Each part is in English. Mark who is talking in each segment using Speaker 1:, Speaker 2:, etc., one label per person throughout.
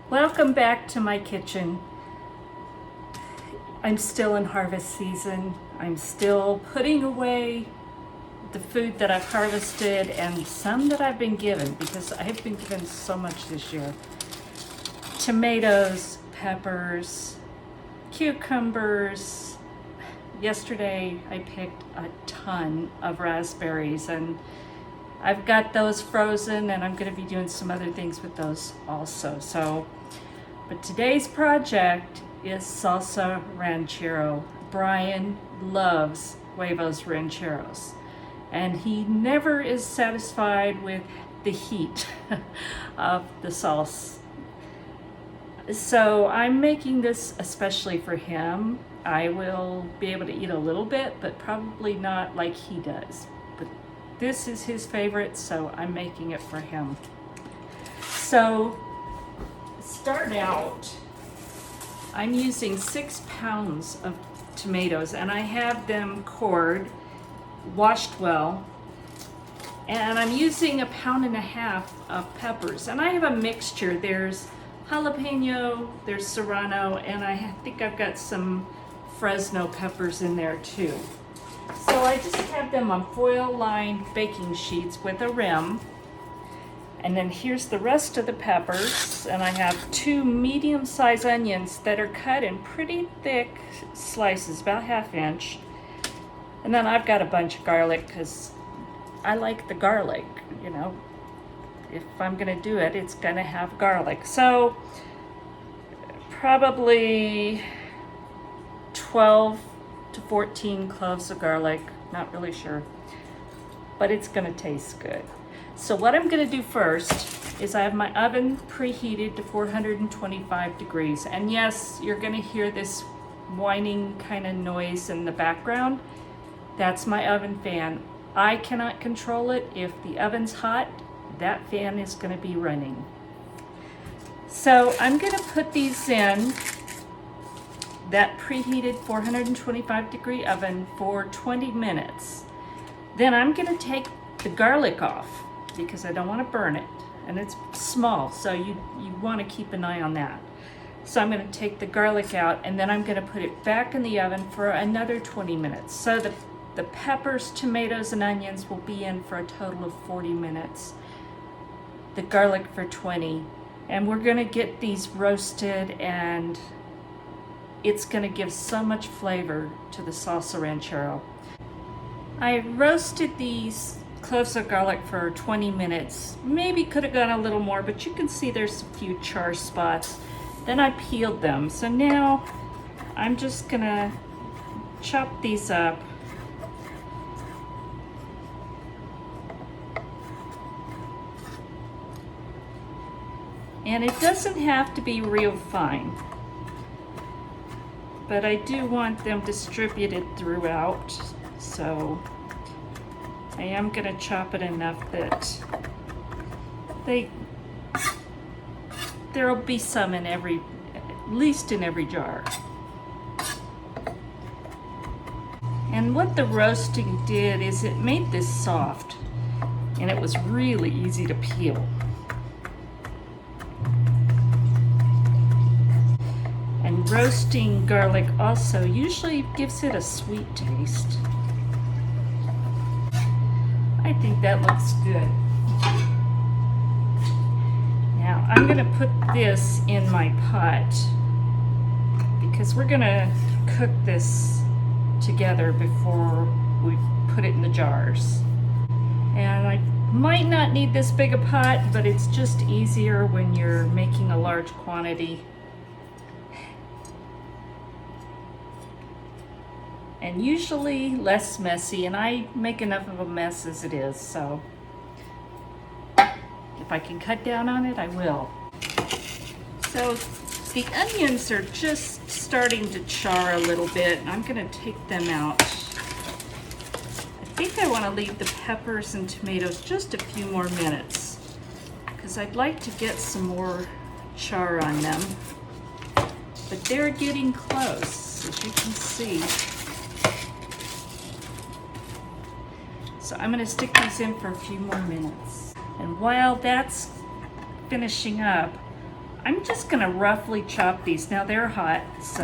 Speaker 1: Welcome back to my kitchen. I'm still in harvest season. I'm still putting away the food that I've harvested and some that I've been given because I've been given so much this year. Tomatoes, peppers, cucumbers. Yesterday I picked a ton of raspberries and I've got those frozen and I'm going to be doing some other things with those also. But today's project is salsa ranchero. Brian loves Huevos Rancheros and he never is satisfied with the heat of the sauce. So I'm making this especially for him. I will be able to eat a little bit, but probably not like he does. But this is his favorite, so I'm making it for him. So start out, I'm using 6 pounds of tomatoes and I have them cored, washed well, and I'm using 1.5 pounds of peppers. And I have a mixture. There's jalapeno, there's serrano, and I think I've got some Fresno peppers in there too. So I just have them on foil-lined baking sheets with a rim. And then here's the rest of the peppers, and I have 2 medium-sized onions that are cut in pretty thick slices, about 1/2 inch. And then I've got a bunch of garlic because I like the garlic, you know. If I'm gonna do it, it's gonna have garlic. So probably 12 to 14 cloves of garlic, not really sure, but it's gonna taste good. So what I'm gonna do first is I have my oven preheated to 425 degrees. And yes, you're gonna hear this whining kind of noise in the background. That's my oven fan. I cannot control it. If the oven's hot, that fan is gonna be running. So I'm gonna put these in that preheated 425 degree oven for 20 minutes. Then I'm gonna take the garlic off because I don't want to burn it, and it's small, so you want to keep an eye on that. So I'm going to take the garlic out and then I'm going to put it back in the oven for another 20 minutes. So the peppers, tomatoes, and onions will be in for a total of 40 minutes. The garlic for 20. And we're going to get these roasted, and it's going to give so much flavor to the salsa ranchero. I roasted these cloves of garlic for 20 minutes. Maybe could have gone a little more, but you can see there's a few char spots. Then I peeled them. So now I'm just gonna chop these up. And it doesn't have to be real fine, but I do want them distributed throughout. So I am going to chop it enough that there'll be some in at least in every jar. And what the roasting did is it made this soft, and it was really easy to peel. And roasting garlic also usually gives it a sweet taste. I think that looks good. Now I'm going to put this in my pot because we're going to cook this together before we put it in the jars. And I might not need this big a pot, but it's just easier when you're making a large quantity. And usually less messy, and I make enough of a mess as it is, so if I can cut down on it, I will. So the onions are just starting to char a little bit, and I'm gonna take them out. I think I wanna leave the peppers and tomatoes just a few more minutes because I'd like to get some more char on them, but they're getting close, as you can see. So I'm going to stick these in for a few more minutes. And while that's finishing up, I'm just gonna roughly chop these. Now they're hot, so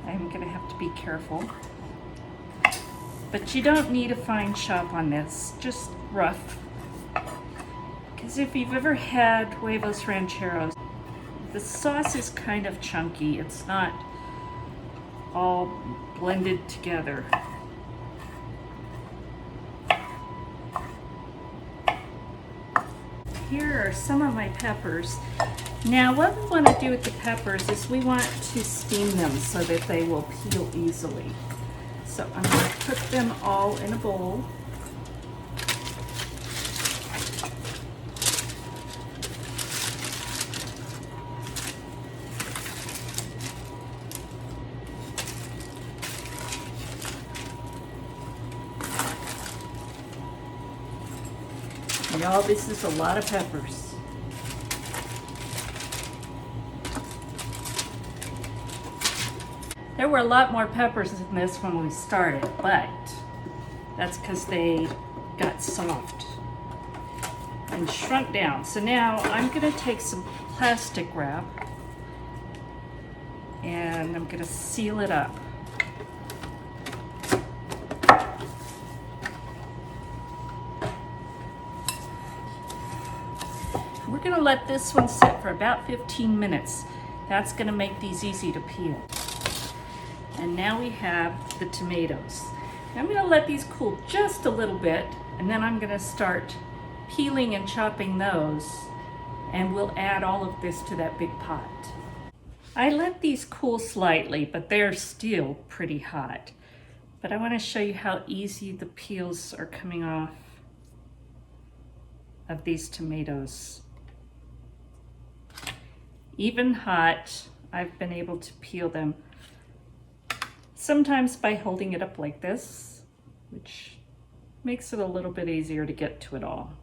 Speaker 1: I'm gonna have to be careful. But you don't need a fine chop on this, just rough. Because if you've ever had Huevos Rancheros, the sauce is kind of chunky. It's not all blended together. Here are some of my peppers. Now what we want to do with the peppers is we want to steam them so that they will peel easily. So I'm going to put them all in a bowl. Y'all, this is a lot of peppers. There were a lot more peppers in this when we started, but that's because they got soft and shrunk down. So now I'm gonna take some plastic wrap and I'm gonna seal it up. We're gonna let this one sit for about 15 minutes. That's gonna make these easy to peel. And now we have the tomatoes. I'm gonna let these cool just a little bit, and then I'm gonna start peeling and chopping those, and we'll add all of this to that big pot. I let these cool slightly, but they're still pretty hot. But I wanna show you how easy the peels are coming off of these tomatoes. Even hot, I've been able to peel them. Sometimes by holding it up like this, which makes it a little bit easier to get to it all.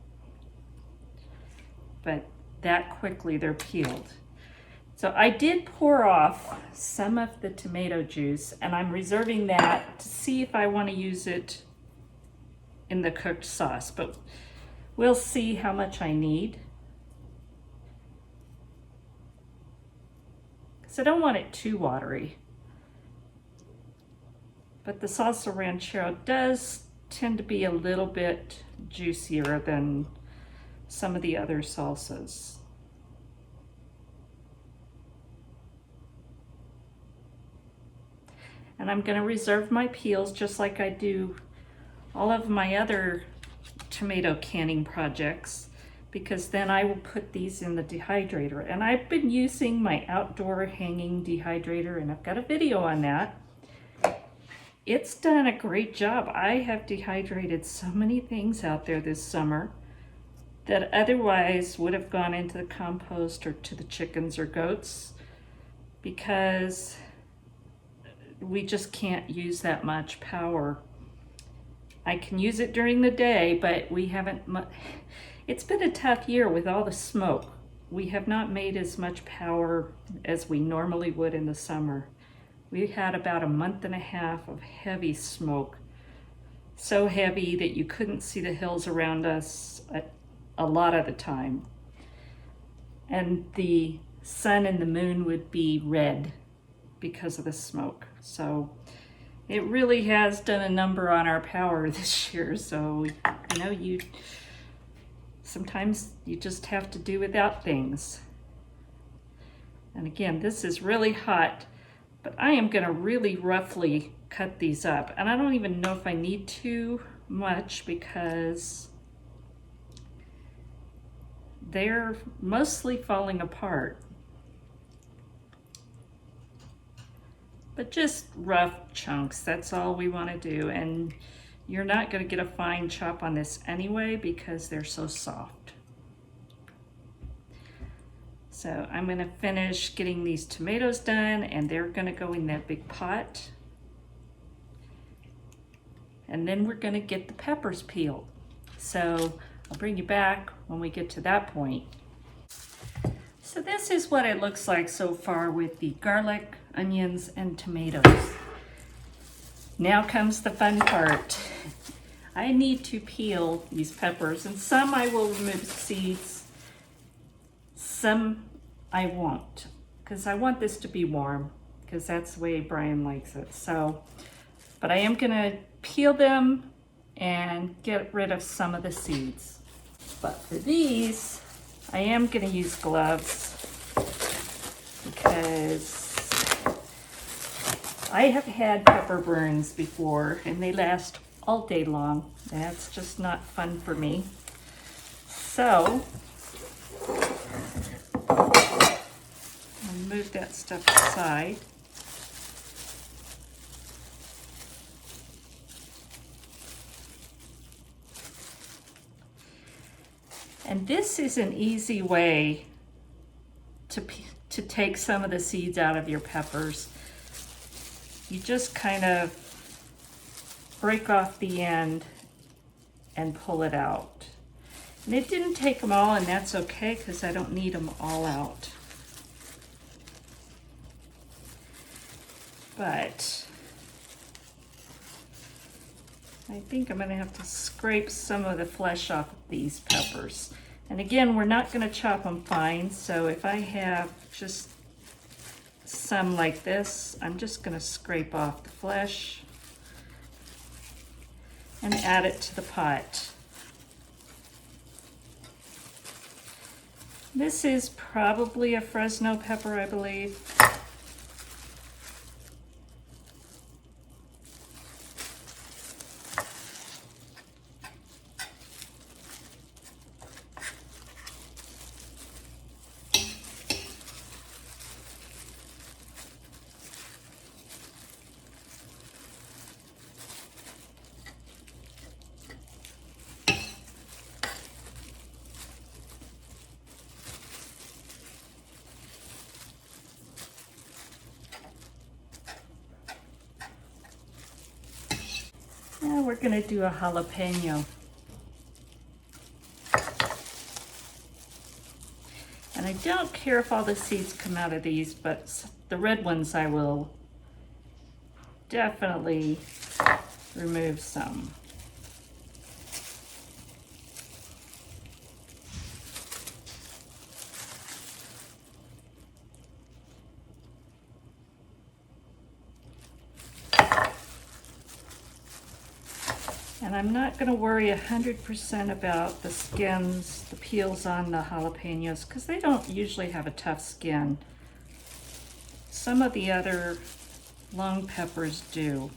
Speaker 1: But that quickly they're peeled. So I did pour off some of the tomato juice, and I'm reserving that to see if I want to use it in the cooked sauce, but we'll see how much I need. So I don't want it too watery. But the salsa ranchero does tend to be a little bit juicier than some of the other salsas. And I'm going to reserve my peels just like I do all of my other tomato canning projects, because then I will put these in the dehydrator. And I've been using my outdoor hanging dehydrator, and I've got a video on that. It's done a great job. I have dehydrated so many things out there this summer that otherwise would have gone into the compost or to the chickens or goats, because we just can't use that much power. I can use it during the day, but we haven't, it's been a tough year with all the smoke. We have not made as much power as we normally would in the summer. We had about a month and a half of heavy smoke, so heavy that you couldn't see the hills around us a lot of the time. And the sun and the moon would be red because of the smoke. So it really has done a number on our power this year. So, you know, sometimes you just have to do without things. And again, this is really hot. But I am going to really roughly cut these up. And I don't even know if I need too much because they're mostly falling apart. But just rough chunks, that's all we want to do. And you're not going to get a fine chop on this anyway because they're so soft. So I'm going to finish getting these tomatoes done, and they're going to go in that big pot. And then we're going to get the peppers peeled. So I'll bring you back when we get to that point. So this is what it looks like so far with the garlic, onions, and tomatoes. Now comes the fun part. I need to peel these peppers, and some I will remove seeds. Some I won't, because I want this to be warm, because that's the way Brian likes it. So, but I am gonna peel them and get rid of some of the seeds. But for these, I am gonna use gloves because I have had pepper burns before and they last all day long. That's just not fun for me. So, I'll move that stuff aside. And this is an easy way to take some of the seeds out of your peppers. You just kind of break off the end and pull it out. And it didn't take them all, and that's okay because I don't need them all out. But I think I'm gonna have to scrape some of the flesh off of these peppers. And again, we're not gonna chop them fine, so if I have just some like this, I'm just gonna scrape off the flesh and add it to the pot. This is probably a Fresno pepper, I believe. Now we're gonna do a jalapeno. And I don't care if all the seeds come out of these, but the red ones I will definitely remove some. And I'm not going to worry 100% about the skins, the peels on the jalapenos, because they don't usually have a tough skin. Some of the other long peppers do.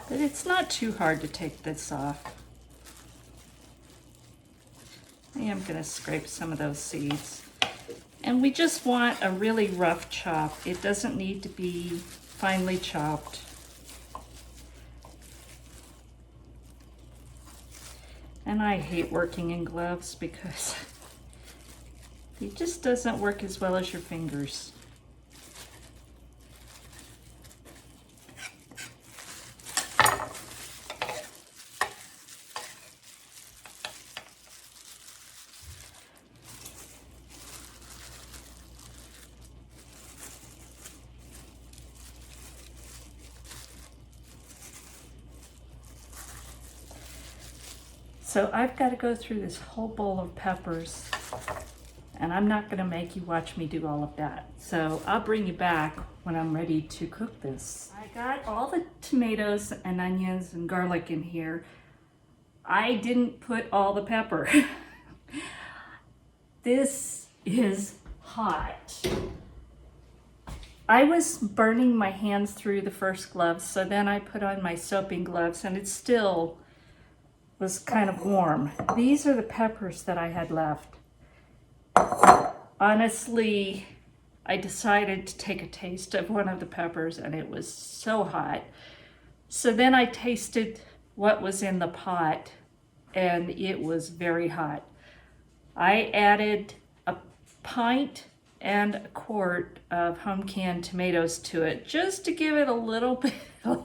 Speaker 1: But it's not too hard to take this off. I am going to scrape some of those seeds. And we just want a really rough chop. It doesn't need to be finely chopped. And I hate working in gloves because it just doesn't work as well as your fingers. So I've got to go through this whole bowl of peppers, and I'm not going to make you watch me do all of that. So I'll bring you back when I'm ready to cook this. I got all the tomatoes and onions and garlic in here. I didn't put all the pepper. This is hot. I was burning my hands through the first gloves, so then I put on my soaping gloves, and it still was kind of warm. These are the peppers that I had left. Honestly, I decided to take a taste of one of the peppers and it was so hot. So then I tasted what was in the pot and it was very hot. I added a pint and a quart of home canned tomatoes to it, just to give it a little bit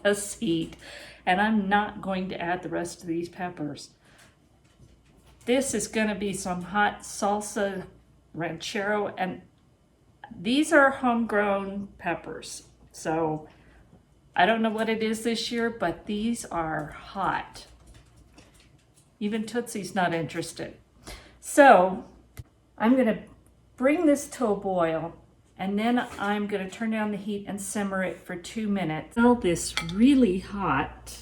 Speaker 1: less heat. And I'm not going to add the rest of these peppers. This is going to be some hot salsa ranchero, and these are homegrown peppers. So I don't know what it is this year, but these are hot. Even Tootsie's not interested. So I'm going to bring this to a boil, and then I'm going to turn down the heat and simmer it for 2 minutes. Well, this really hot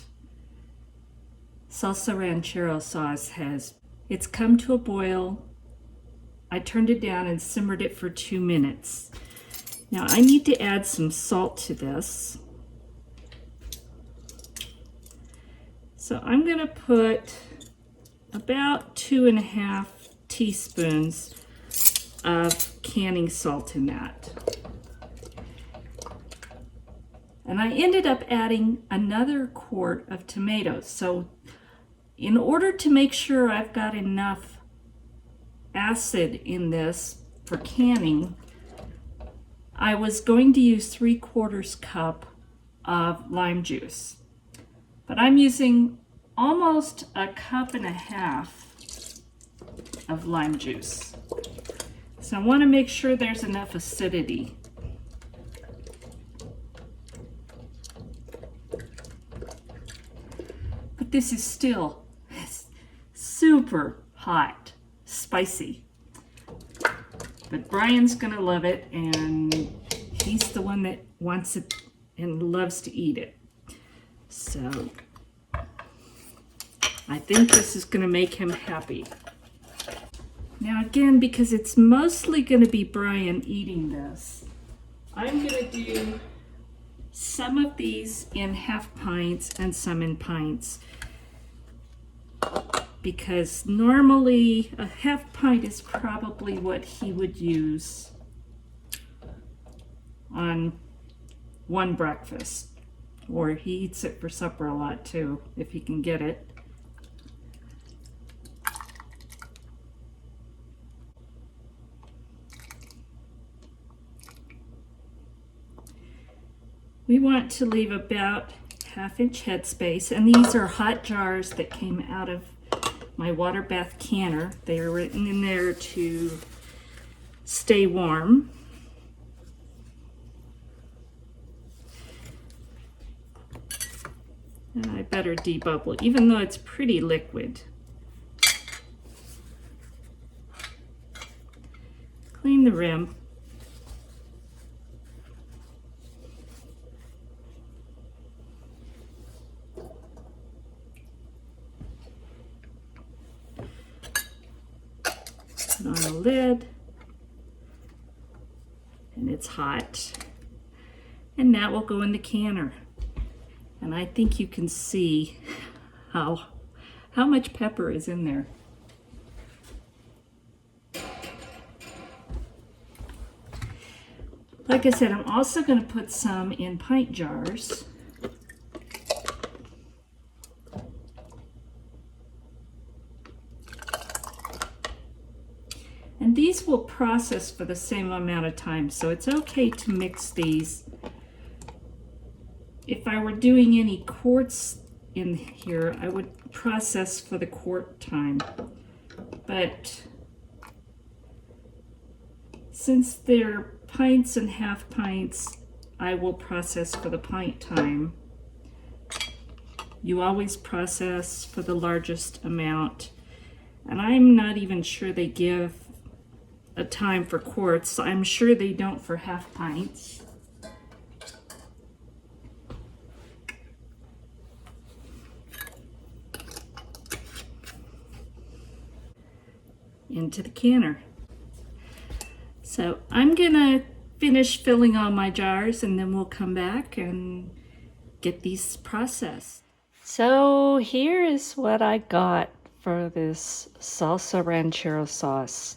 Speaker 1: salsa ranchero sauce it's come to a boil. I turned it down and simmered it for 2 minutes. Now I need to add some salt to this. So I'm going to put about 2.5 teaspoons of canning salt in that. And I ended up adding another quart of tomatoes. So in order to make sure I've got enough acid in this for canning, I was going to use 3/4 cup of lime juice. But I'm using almost 1.5 cups of lime juice. So I want to make sure there's enough acidity. But this is still super hot, spicy. But Brian's gonna love it, and he's the one that wants it and loves to eat it. So I think this is gonna make him happy. Now again, because it's mostly gonna be Brian eating this, I'm gonna do some of these in half pints and some in pints, because normally a half pint is probably what he would use on one breakfast, or he eats it for supper a lot too, if he can get it. We want to leave about 1/2 inch headspace, and these are hot jars that came out of my water bath canner. They are written in there to stay warm. And I better debubble, even though it's pretty liquid. Clean the rim. Put on a lid, and it's hot, and that will go in the canner. And I think you can see how much pepper is in there. Like I said, I'm also going to put some in pint jars. And these will process for the same amount of time, so it's okay to mix these. If I were doing any quarts in here, I would process for the quart time. But since they're pints and half pints, I will process for the pint time. You always process for the largest amount. And I'm not even sure they give a time for quarts. I'm sure they don't for half pints. Into the canner. So I'm gonna finish filling all my jars, and then we'll come back and get these processed. So here is what I got for this salsa ranchero sauce.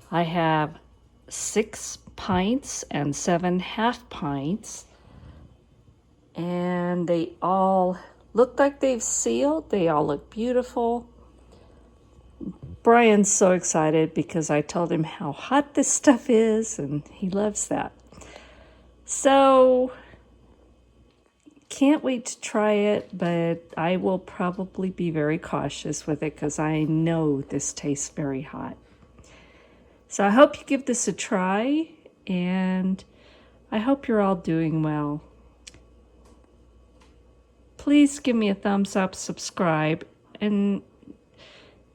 Speaker 1: I have 6 pints and 7 half pints, and they all look like they've sealed. They all look beautiful. Brian's so excited because I told him how hot this stuff is, and he loves that. So, can't wait to try it, but I will probably be very cautious with it because I know this tastes very hot. So I hope you give this a try, and I hope you're all doing well. Please give me a thumbs up, subscribe, and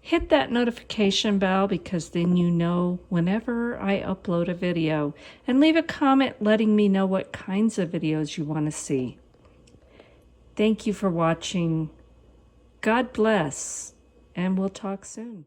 Speaker 1: hit that notification bell because then you know whenever I upload a video. And leave a comment letting me know what kinds of videos you want to see. Thank you for watching. God bless, and we'll talk soon.